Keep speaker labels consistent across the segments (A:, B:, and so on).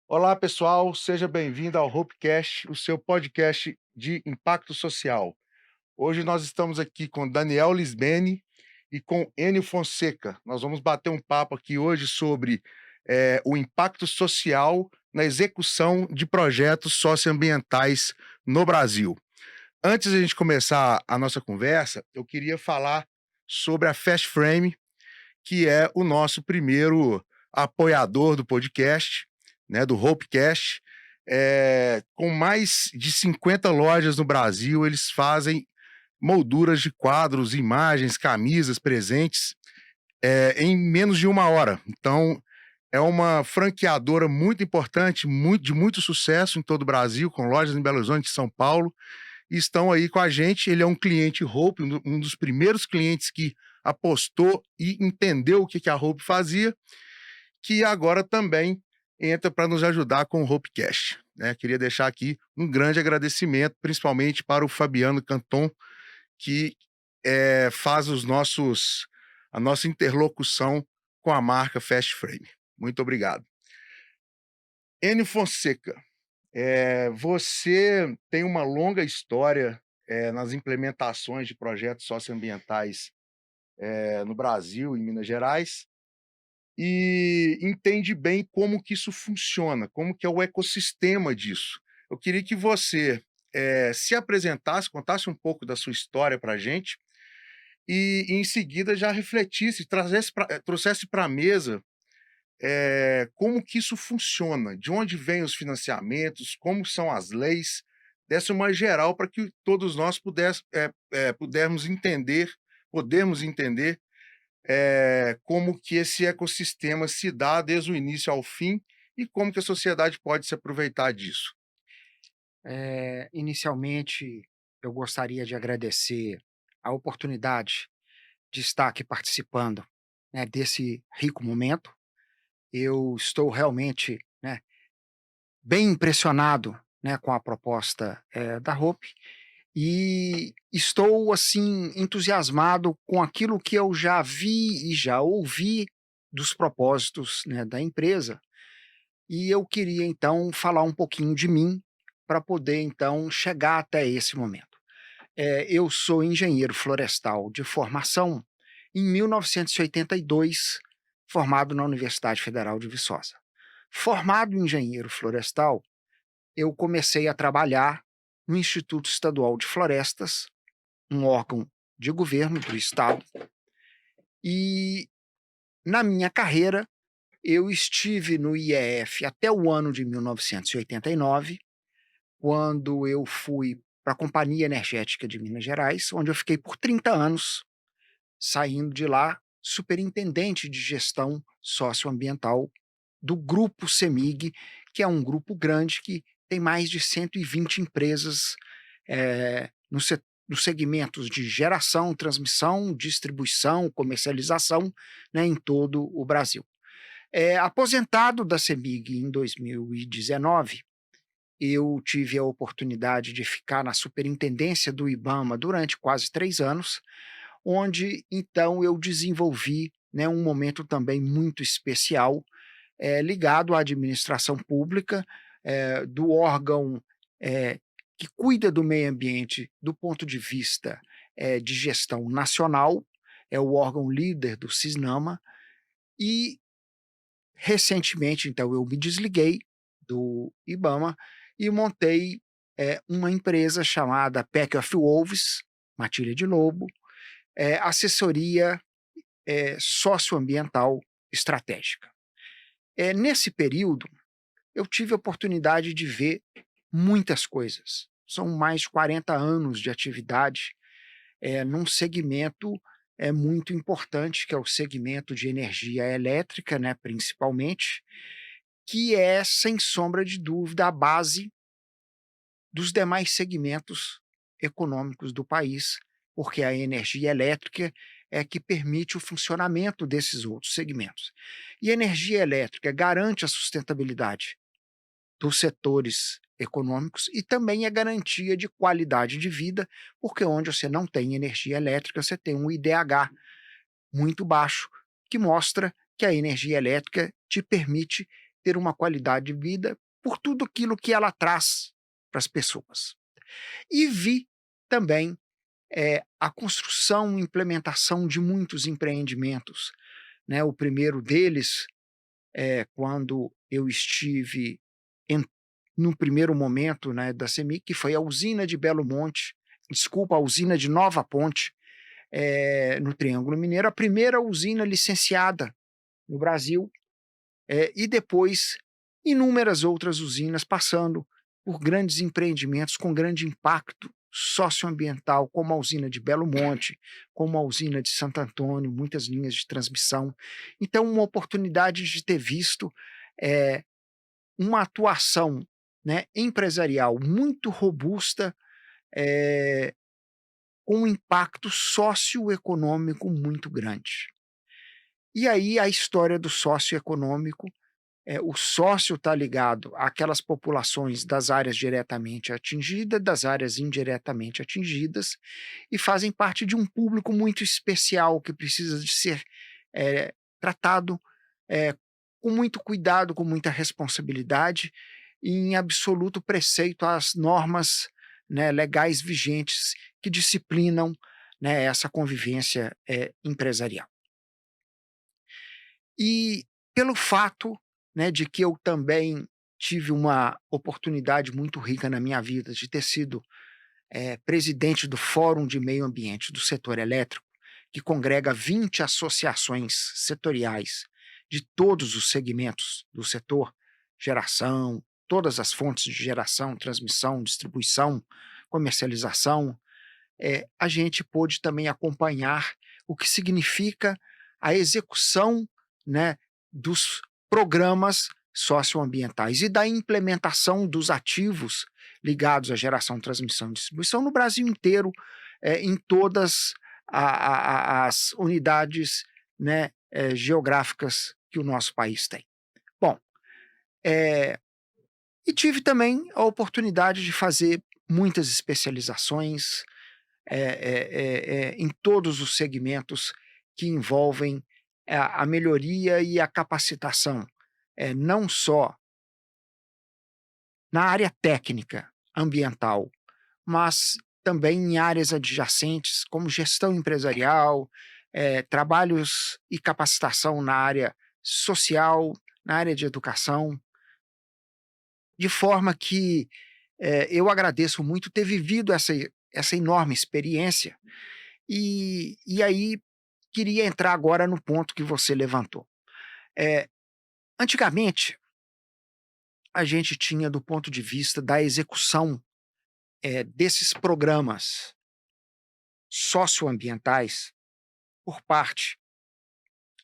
A: Olá, pessoal, seja bem-vindo ao Hopecast, o seu podcast de impacto social. Hoje nós estamos aqui com Daniel Lisbene e com Enio Fonseca. Nós vamos bater um papo aqui hoje sobre o impacto social na execução de projetos socioambientais no Brasil. Antes de a gente começar a nossa conversa, eu queria falar sobre a Fast Frame, que é o nosso primeiro apoiador do podcast, né, do Hopecast. Com mais de 50 lojas no Brasil, eles fazem molduras de quadros, imagens, camisas, presentes, em menos de uma hora. Então, é uma franqueadora muito importante, de muito sucesso em todo o Brasil, com lojas em Belo Horizonte e São Paulo, e estão aí com a gente. Ele é um cliente Hope, um dos primeiros clientes que apostou e entendeu o que a Hope fazia, que agora também entra para nos ajudar com o Hopecast, né? Queria deixar aqui um grande agradecimento, principalmente para o Fabiano Canton, que faz a nossa interlocução com a marca Fast Frame. Muito obrigado. Enio Fonseca, você tem uma longa história nas implementações de projetos socioambientais no Brasil e Minas Gerais, e entende bem como que isso funciona, como que é o ecossistema disso. Eu queria que você se apresentasse, contasse um pouco da sua história para a gente e, em seguida, já refletisse, trouxesse para a mesa como que isso funciona, de onde vêm os financiamentos, como são as leis, desse uma geral para que todos nós podemos entender como que esse ecossistema se dá desde o início ao fim e como que a sociedade pode se aproveitar disso.
B: Inicialmente, eu gostaria de agradecer a oportunidade de estar aqui participando, né, desse rico momento. Eu estou realmente, né, bem impressionado, né, com a proposta, da Hope, e estou, assim, entusiasmado com aquilo que eu já vi e já ouvi dos propósitos, né, da empresa. E eu queria então falar um pouquinho de mim, para poder então chegar até esse momento. Eu sou engenheiro florestal de formação, em 1982, formado na Universidade Federal de Viçosa. Formado em engenheiro florestal, eu comecei a trabalhar no Instituto Estadual de Florestas, um órgão de governo do estado, e na minha carreira eu estive no IEF até o ano de 1989, quando eu fui para a Companhia Energética de Minas Gerais, onde eu fiquei por 30 anos, saindo de lá superintendente de gestão socioambiental do Grupo CEMIG, que é um grupo grande que tem mais de 120 empresas nos segmentos de geração, transmissão, distribuição, comercialização, né, em todo o Brasil. Aposentado da CEMIG em 2019, eu tive a oportunidade de ficar na superintendência do IBAMA durante quase 3 anos, onde então eu desenvolvi, né, um momento também muito especial, ligado à administração pública, do órgão, eh, que cuida do meio ambiente do ponto de vista, de gestão nacional, é o órgão líder do CISNAMA, e recentemente então eu me desliguei do IBAMA e montei, uma empresa chamada Pack of Wolves, Matilha de Lobo, assessoria, socioambiental estratégica. Nesse período, eu tive a oportunidade de ver muitas coisas. São mais de 40 anos de atividade, num segmento, muito importante, que é o segmento de energia elétrica, né, principalmente, que é, sem sombra de dúvida, a base dos demais segmentos econômicos do país, porque a energia elétrica é que permite o funcionamento desses outros segmentos. E a energia elétrica garante a sustentabilidade dos setores econômicos e também é garantia de qualidade de vida, porque onde você não tem energia elétrica, você tem um IDH muito baixo, que mostra que a energia elétrica te permite ter uma qualidade de vida por tudo aquilo que ela traz para as pessoas. E vi também a construção e implementação de muitos empreendimentos, né. O primeiro deles, quando eu estive en no primeiro momento, né, da CEMIG, que foi a usina de Belo Monte, desculpa, a usina de Nova Ponte, no Triângulo Mineiro, a primeira usina licenciada no Brasil, e depois inúmeras outras usinas, passando por grandes empreendimentos com grande impacto socioambiental, como a usina de Belo Monte, como a usina de Santo Antônio, muitas linhas de transmissão. Então, uma oportunidade de ter visto eh, uma atuação, né, empresarial muito robusta, eh, com um impacto socioeconômico muito grande. E aí a história do socioeconômico, o sócio está ligado àquelas populações das áreas diretamente atingidas, das áreas indiretamente atingidas, e fazem parte de um público muito especial que precisa de ser tratado eh, com muito cuidado, com muita responsabilidade e em absoluto preceito às normas, né, legais vigentes que disciplinam, né, essa convivência empresarial. E pelo fato, né, de que eu também tive uma oportunidade muito rica na minha vida de ter sido, presidente do Fórum de Meio Ambiente do Setor Elétrico, que congrega 20 associações setoriais de todos os segmentos do setor, geração, todas as fontes de geração, transmissão, distribuição, comercialização, a gente pôde também acompanhar o que significa a execução, né, dos programas socioambientais e da implementação dos ativos ligados à geração, transmissão e distribuição no Brasil inteiro, em todas as unidades, né, geográficas que o nosso país tem. Bom, eh, e tive também a oportunidade de fazer muitas especializações, em todos os segmentos que envolvem a melhoria e a capacitação, não só na área técnica ambiental, mas também em áreas adjacentes, como gestão empresarial, trabalhos e capacitação na área social, na área de educação, de forma que eu agradeço muito ter vivido essa enorme experiência. E aí queria entrar agora no ponto que você levantou. Eh, Antigamente, a gente tinha, do ponto de vista da execução, desses programas socioambientais por parte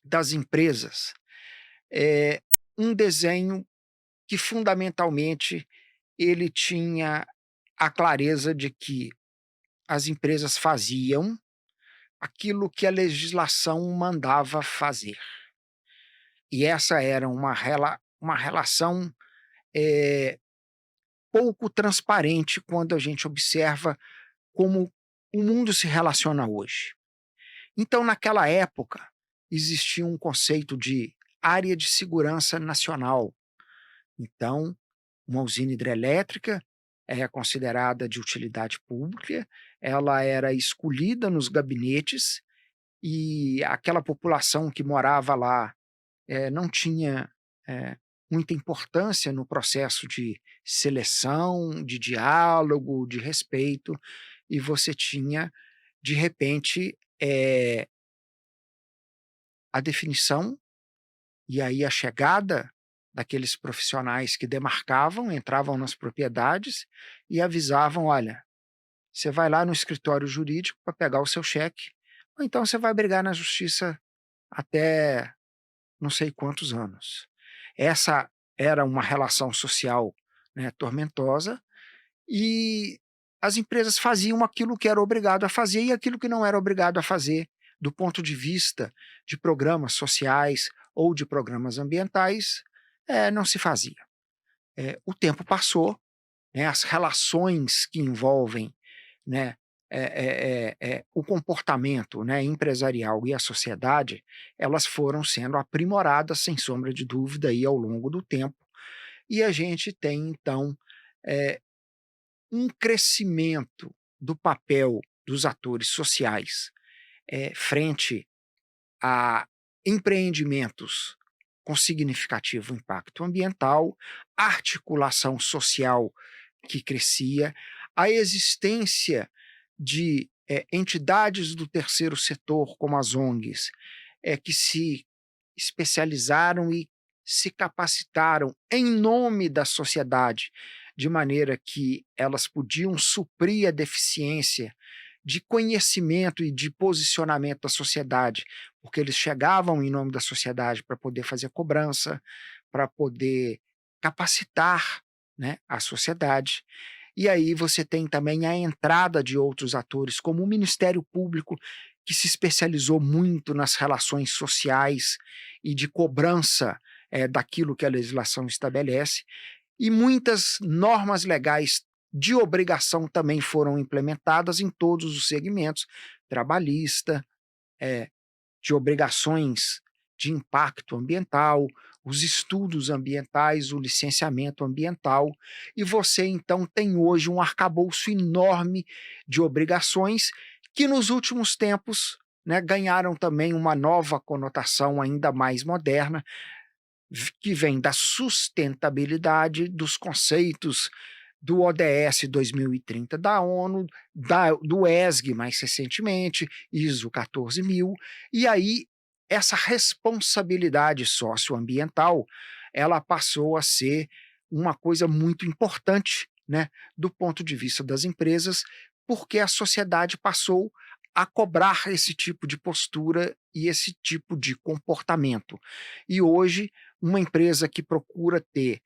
B: das empresas, eh, um desenho que fundamentalmente ele tinha a clareza de que as empresas faziam aquilo que a legislação mandava fazer. E essa era uma relação, eh, pouco transparente quando a gente observa como o mundo se relaciona hoje. Então, naquela época, existia um conceito de área de segurança nacional. Então, uma usina hidrelétrica é considerada de utilidade pública, ela era escolhida nos gabinetes e aquela população que morava lá não tinha muita importância no processo de seleção, de diálogo, de respeito, e você tinha, de repente, a definição e aí a chegada daqueles profissionais que demarcavam, entravam nas propriedades e avisavam: olha, você vai lá no escritório jurídico para pegar o seu cheque, ou então você vai brigar na justiça até não sei quantos anos. Essa era uma relação social, né, tormentosa, e as empresas faziam aquilo que era obrigado a fazer e aquilo que não era obrigado a fazer, do ponto de vista de programas sociais ou de programas ambientais, não se fazia. O tempo passou, né, as relações que envolvem, né, o comportamento, né, empresarial e a sociedade, elas foram sendo aprimoradas, sem sombra de dúvida, aí, ao longo do tempo, e a gente tem então, eh, um crescimento do papel dos atores sociais, frente a empreendimentos com significativo impacto ambiental, articulação social que crescia, a existência de entidades do terceiro setor, como as ONGs, que se especializaram e se capacitaram em nome da sociedade, de maneira que elas podiam suprir a deficiência de conhecimento e de posicionamento da sociedade, porque eles chegavam em nome da sociedade para poder fazer cobrança, para poder capacitar, né, a sociedade. E aí você tem também a entrada de outros atores, como o Ministério Público, que se especializou muito nas relações sociais e de cobrança, daquilo que a legislação estabelece, e muitas normas legais de obrigação também foram implementadas em todos os segmentos, trabalhista, eh, de obrigações de impacto ambiental, os estudos ambientais, o licenciamento ambiental, e você então tem hoje um arcabouço enorme de obrigações que nos últimos tempos, né, ganharam também uma nova conotação ainda mais moderna, que vem da sustentabilidade, dos conceitos do ODS 2030 da ONU, do ESG mais recentemente, ISO 14000, e aí essa responsabilidade socioambiental, ela passou a ser uma coisa muito importante, né, do ponto de vista das empresas, porque a sociedade passou a cobrar esse tipo de postura e esse tipo de comportamento. E hoje, uma empresa que procura ter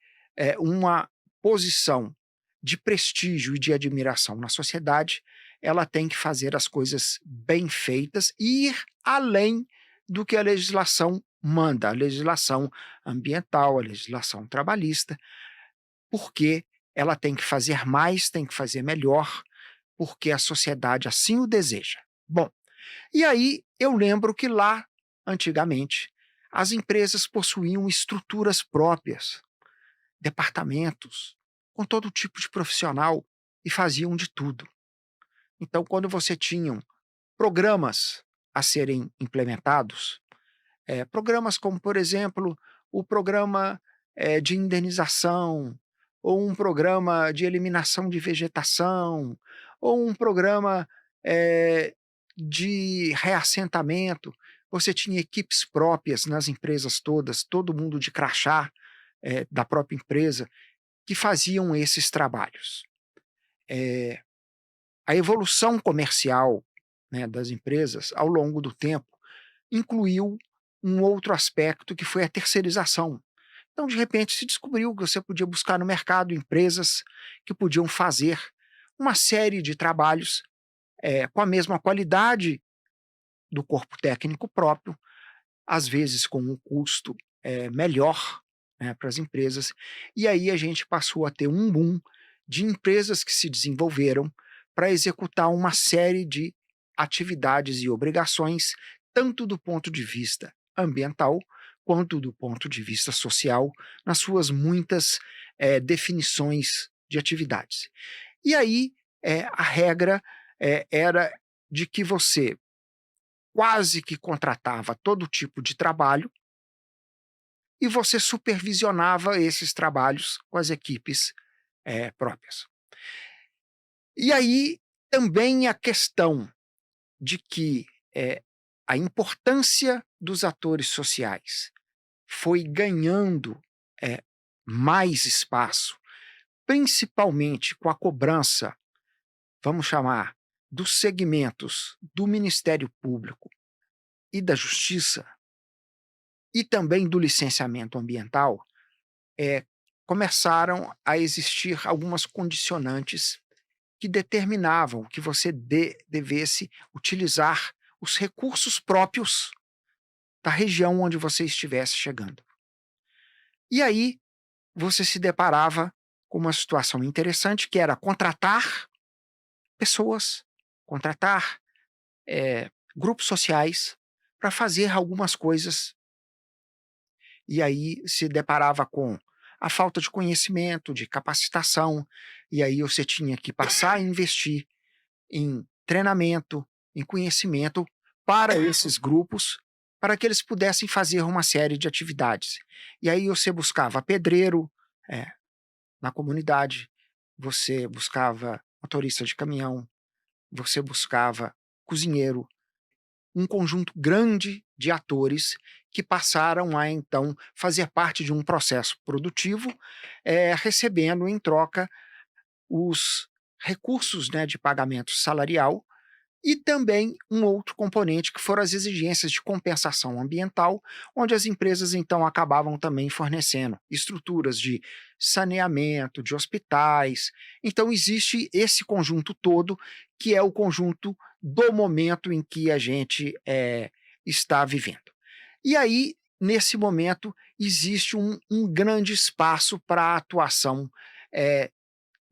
B: uma posição de prestígio e de admiração na sociedade, ela tem que fazer as coisas bem feitas e ir além do que a legislação manda, a legislação ambiental, a legislação trabalhista, porque ela tem que fazer mais, tem que fazer melhor, porque a sociedade assim o deseja. Bom, e aí eu lembro que lá, antigamente, as empresas possuíam estruturas próprias, departamentos, com todo tipo de profissional e faziam de tudo. Então, quando você tinha programas a serem implementados, programas como, por exemplo, o programa de indenização, ou um programa de eliminação de vegetação, ou um programa eh, de reassentamento, você tinha equipes próprias nas empresas todas, todo mundo de crachá da própria empresa, que faziam esses trabalhos. Eh, a evolução comercial, né, das empresas, ao longo do tempo, incluiu um outro aspecto que foi a terceirização. Então, de repente, se descobriu que você podia buscar no mercado empresas que podiam fazer uma série de trabalhos com a mesma qualidade do corpo técnico próprio, às vezes com um custo melhor, né, para as empresas. E aí a gente passou a ter um boom de empresas que se desenvolveram para executar uma série de atividades e obrigações, tanto do ponto de vista ambiental, quanto do ponto de vista social, nas suas muitas definições de atividades. E aí a regra era de que você quase que contratava todo tipo de trabalho e você supervisionava esses trabalhos com as equipes próprias. E aí também a questão de que a importância dos atores sociais foi ganhando mais espaço, principalmente com a cobrança, vamos chamar, dos segmentos do Ministério Público e da Justiça, e também do licenciamento ambiental, começaram a existir algumas condicionantes que determinavam que você devesse utilizar os recursos próprios da região onde você estivesse chegando. E aí você se deparava com uma situação interessante, que era contratar pessoas contratar grupos sociais para fazer algumas coisas, e aí se deparava com a falta de conhecimento, de capacitação, e aí você tinha que passar a investir em treinamento, em conhecimento para esses grupos, para que eles pudessem fazer uma série de atividades. E aí você buscava pedreiro, eh, na comunidade, você buscava motorista de caminhão, você buscava cozinheiro, um conjunto grande de atores que passaram a então fazer parte de um processo produtivo, recebendo em troca os recursos, né, de pagamento salarial e também um outro componente que foram as exigências de compensação ambiental, onde as empresas então acabavam também fornecendo estruturas de saneamento, de hospitais. Então existe esse conjunto todo, que é o conjunto do momento em que a gente está vivendo. E aí, nesse momento, existe um grande espaço para a atuação eh,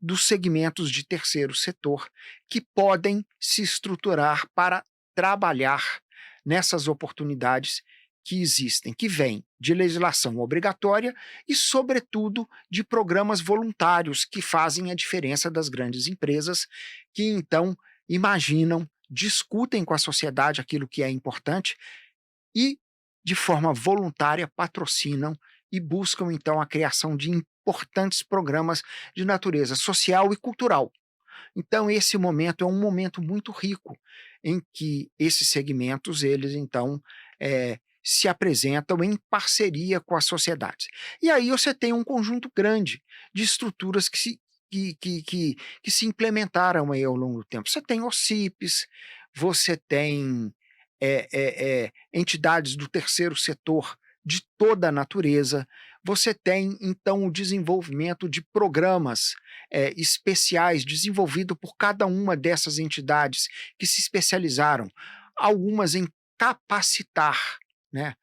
B: dos segmentos de terceiro setor que podem se estruturar para trabalhar nessas oportunidades que existem, que vêm de legislação obrigatória e, sobretudo, de programas voluntários que fazem a diferença das grandes empresas, que então imaginam, discutem com a sociedade aquilo que é importante e, de forma voluntária, patrocinam e buscam então a criação de importantes programas de natureza social e cultural. Então esse momento é um momento muito rico em que esses segmentos eles então se apresentam em parceria com a sociedade. E aí você tem um conjunto grande de estruturas que se implementaram aí ao longo do tempo. Você tem OCIPs, você tem entidades do terceiro setor de toda a natureza. Você tem, então, o desenvolvimento de programas especiais desenvolvido por cada uma dessas entidades que se especializaram, algumas em capacitar, né,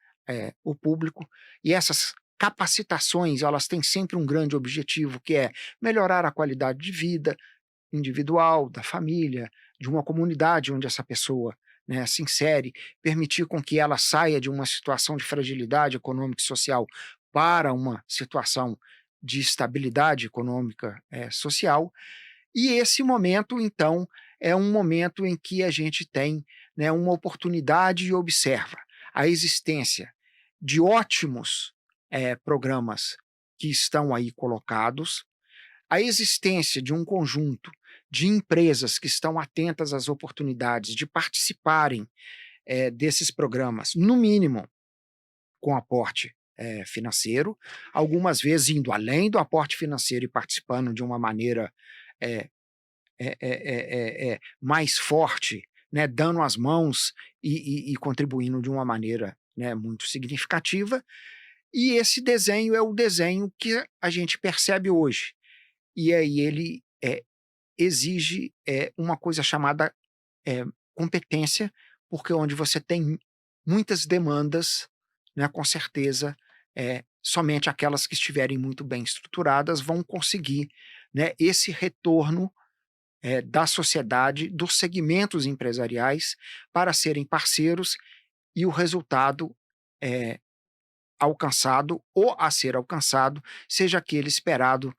B: o público, e essas capacitações elas têm sempre um grande objetivo, que é melhorar a qualidade de vida individual, da família, de uma comunidade onde essa pessoa, né, se insere, permitir com que ela saia de uma situação de fragilidade econômica e social para uma situação de estabilidade econômica, social. E esse momento, então, é um momento em que a gente tem, né, uma oportunidade e observa a existência de ótimos, programas que estão aí colocados, a existência de um conjunto de empresas que estão atentas às oportunidades de participarem, desses programas, no mínimo com aporte, financeiro, algumas vezes indo além do aporte financeiro e participando de uma maneira, eh mais forte, né, dando as mãos e contribuindo de uma maneira, né, muito significativa. E esse desenho é o desenho que a gente percebe hoje. E aí ele, exige, uma coisa chamada, competência, porque onde você tem muitas demandas, né, com certeza, somente aquelas que estiverem muito bem estruturadas vão conseguir, né, esse retorno, da sociedade, dos segmentos empresariais, para serem parceiros e o resultado, eh, alcançado ou a ser alcançado seja aquele esperado,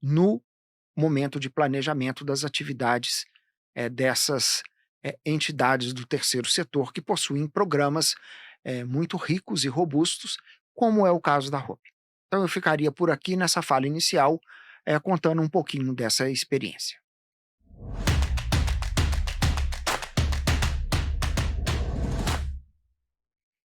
B: no momento de planejamento das atividades, dessas, entidades do terceiro setor que possuem programas, muito ricos e robustos, como é o caso da ROP. Então eu ficaria por aqui nessa fala inicial, contando um pouquinho dessa experiência.